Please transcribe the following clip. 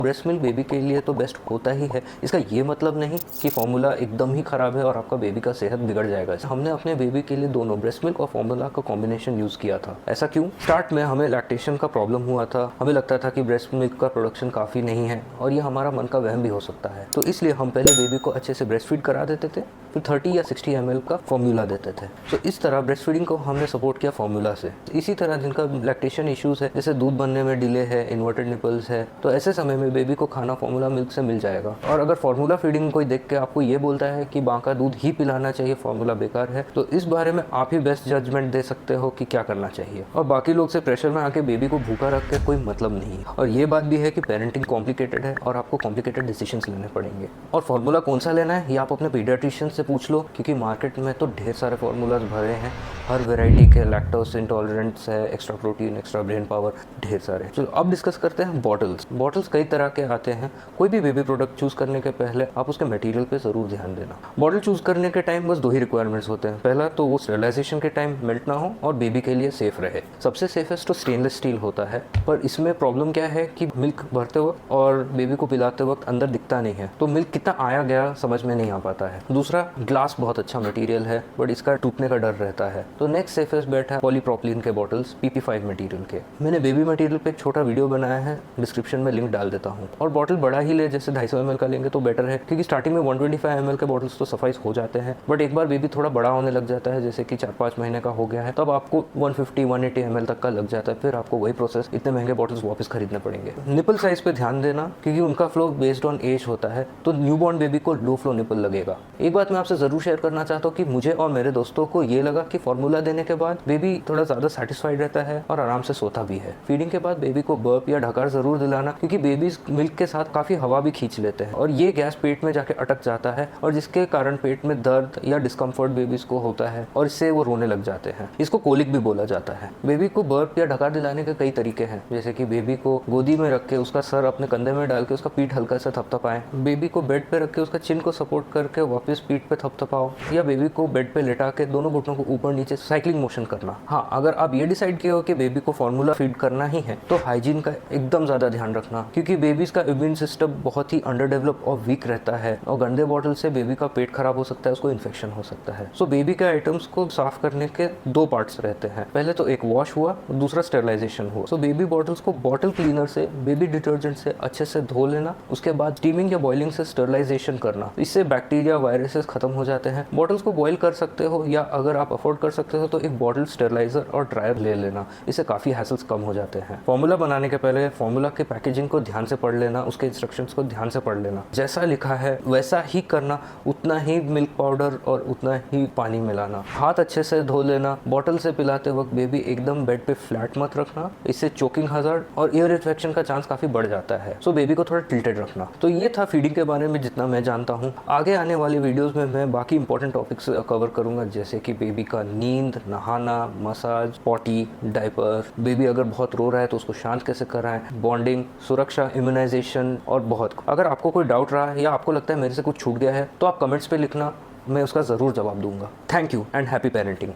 Breast milk baby के लिए तो बेस्ट होता ही है। इसका ये मतलब नहीं कि फॉर्मूला एकदम ही ख़राब है और आपका बेबी का सेहत बिगड़ जाएगा। हमने अपने बेबी के लिए दोनों ब्रेस्ट मिल्क और फॉर्मूला का कॉम्बिनेशन यूज़ किया था। ऐसा क्यों? स्टार्ट में हमें लैक्टेशन का प्रॉब्लम हुआ था। हमें लगता था कि ब्रेस्ट मिल्क का प्रोडक्शन काफ़ी नहीं है और ये हमारा मन का वहम भी हो सकता है। तो इसलिए हम पहले बेबी को अच्छे से ब्रेस्ट फीड करा देते थे, फिर 30 या 60 ml का फॉर्मूला देते थे। तो इस तरह ब्रेस्ट फीडिंग को हमने सपोर्ट किया फॉर्मूला से। इसी तरह जिनका लैक्टेशन इश्यूज़ है, जैसे दूध बनने में डिले है, इन्वर्टेड निपल्स है, तो ऐसे समय में बेबी को खाना फॉर्मूला मिल्क से मिल जाएगा। और अगर फॉर्मूला फीडिंग कोई देख के आपको ये बोलता है कि माँ का दूध ही पिलाना चाहिए, फॉर्मूला बेकार है, तो इस बारे में आप ही बेस्ट जजमेंट दे सकते हो कि क्या करना चाहिए। और बाकी लोग से प्रेशर में आके बेबी को भूखा रख के कोई मतलब नहीं है। और ये बात भी है कि पेरेंटिंग कॉम्प्लिकेटेड है और आपको कॉम्प्लिकेटेड डिसीजंस लेने पड़ेंगे। और फॉर्मूला कौन सा लेना है ये आप अपने पीडियाट्रिशियन से पूछ लो, क्योंकि मार्केट में तो ढेर सारे फॉर्मूलाज भरे हैं, हर वेराइटी के। लैक्टोज इंटॉलरेंट्स है, extra protein, extra brain power, ढेर सारे। चलो अब डिस्कस करते हैं बॉटल्स कई तरह के आते हैं। कोई भी बेबी प्रोडक्ट चूज करने के पहले आप उसके मटेरियल पे जरूर ध्यान देना। बॉटल चूज करने के टाइम बस 2 ही रिक्वायरमेंट्स होते हैं। पहला तो वो स्टेरिलाइजेशन के टाइम मेल्ट ना हो और बेबी के लिए सेफ रहे। सबसे सेफेस्ट तो स्टेनलेस स्टील होता है, पर इसमें प्रॉब्लम क्या है कि मिल्क भरते वक्त और बेबी को पिलाते वक्त अंदर दिखता नहीं है, तो मिल्क कितना आया गया समझ में नहीं आ पाता है। दूसरा, ग्लास बहुत अच्छा मटेरियल है बट इसका टूटने का डर रहता है। तो नेक्स्ट सेफेस्ट बेट है पॉलीप्रोपिलीन के बॉटल्स, PP5 मटेरियल के। मैंने बेबी मटेरियल पे एक छोटा वीडियो बनाया है, डिस्क्रिप्शन में लिंक डाल देता हूँ। और बॉटल बड़ा ही ले, जैसे 250 ml का लेंगे तो बेटर है, क्योंकि स्टार्टिंग में 125 ml के बॉटल्स तो सफाइस हो जाते हैं, बट एक बार बेबी थोड़ा बड़ा होने लग जाता है, जैसे कि 4-5 महीने का हो गया है, तब आपको 150-180 ml तक का लग जाता है। फिर आपको वही प्रोसेस, इतने महंगे बॉटल्स वापस खरीदने पड़ेंगे। निपल साइज पे ध्यान देना, क्योंकि उनका फ्लो बेस्ड ऑन एज होता है, तो न्यूबॉर्न बेबी को लो फ्लो निपल लगेगा। एक बात मैं आपसे जरूर शेयर करना चाहता हूँ कि मुझे और मेरे दोस्तों को ये लगा कि फॉर्मूला देने के बाद बेबी थोड़ा ज़्यादा सेटिस्फाइड रहता है और आराम से सोता भी है। फीडिंग के बाद बेबी को बर्प या ढकार जरूर दिलाना, क्योंकि बेबीज मिल्क के साथ काफ़ी हवा भी खींच लेते हैं और ये गैस पेट में जाके अटक जाता है और जिसके कारण पेट में दर्द या डिस्कम्फर्ट बेबीज को होता है और इससे वो रोने लग जाते हैं। इसको कोलिक भी बोला जाता है। बेबी को बर्प या ढकार दिलाने के कई तरीके हैं, जैसे कि बेबी को गोदी में रख के उसका सर अपने कंधे में डाल के उसका पीठ हल्का सा थपथपाएं, बेबी को बेड पे रख के उसका चिन को सपोर्ट करके वापस पीठ पे थपथपाओ, या बेबी को बेड पे लेटा के दोनों घुटनों को ऊपर नीचे साइक्लिंग मोशन करना। हाँ, अगर आप ये डिसाइड किए हो कि बेबी को फॉर्मूला फीड करना ही है तो हाइजीन का एकदम ज़्यादा ध्यान रखना, क्योंकि बेबीज का इम्यून सिस्टम बहुत ही अंडर डेवलप और वीक रहता है और गंदे बॉटल से बेबी का पेट खराब हो सकता है, उसको इन्फेक्शन हो सकता है। सो बेबी के आइटम्स को साफ करने के 2 पार्ट्स रहते हैं। पहले तो एक वॉश हुआ, दूसरा स्टेरिलाइजेशन हुआ। सो बेबी बॉटल्स को बॉटल क्लीनर से, बेबी डिटर्जेंट से अच्छे से धो लेना, उसके बाद स्टीमिंग या बॉइलिंग से स्टेरिलाइजेशन करना। इससे बैक्टीरिया, वायरसेस खत्म हो जाते हैं। बॉटल्स को बॉयल कर सकते हो या अगर आप अफोर्ड कर सकते हो तो एक बॉटल स्टेरिलाइजर और ड्रायर ले लेना, इससे काफ़ी हैसल्स कम हो जाते हैं। फॉर्मूला बनाने के पहले फॉर्मूला के पैकेजिंग को ध्यान से पढ़ लेना, उसके इंस्ट्रक्शंस को ध्यान से पढ़ लेना, जैसा लिखा है वैसा ही करना, उतना ही मिल्क पाउडर और उतना ही पानी मिलाना, हाथ अच्छे से धो लेना। बॉटल से पिलाते वक्त बेबी एकदम बेड पे फ्लैट मत रखना, इससे चोकिंग हजार्ड और ईयर इन्फेक्शन का चांस काफ़ी बढ़ जाता है। सो बेबी को थोड़ा टिल्टेड रखना। तो ये था फीडिंग के बारे में जितना मैं जानता हूँ। आगे आने वाली वीडियोज़ में मैं बाकी इंपॉर्टेंट टॉपिक्स कवर करूँगा, जैसे कि बेबी का नींद, नहाना, मसाज, पॉटी, डायपर, बेबी अगर बहुत रो रहा है तो उसको शांत कैसे कराएं, बॉन्डिंग, सुरक्षा, इम्यूनाइजेशन और बहुत। अगर आपको कोई डाउट रहा है या आपको लगता है मेरे से कुछ छूट गया है तो आप कमेंट्स पे लिखना, मैं उसका ज़रूर जवाब दूंगा। Thank you and happy parenting.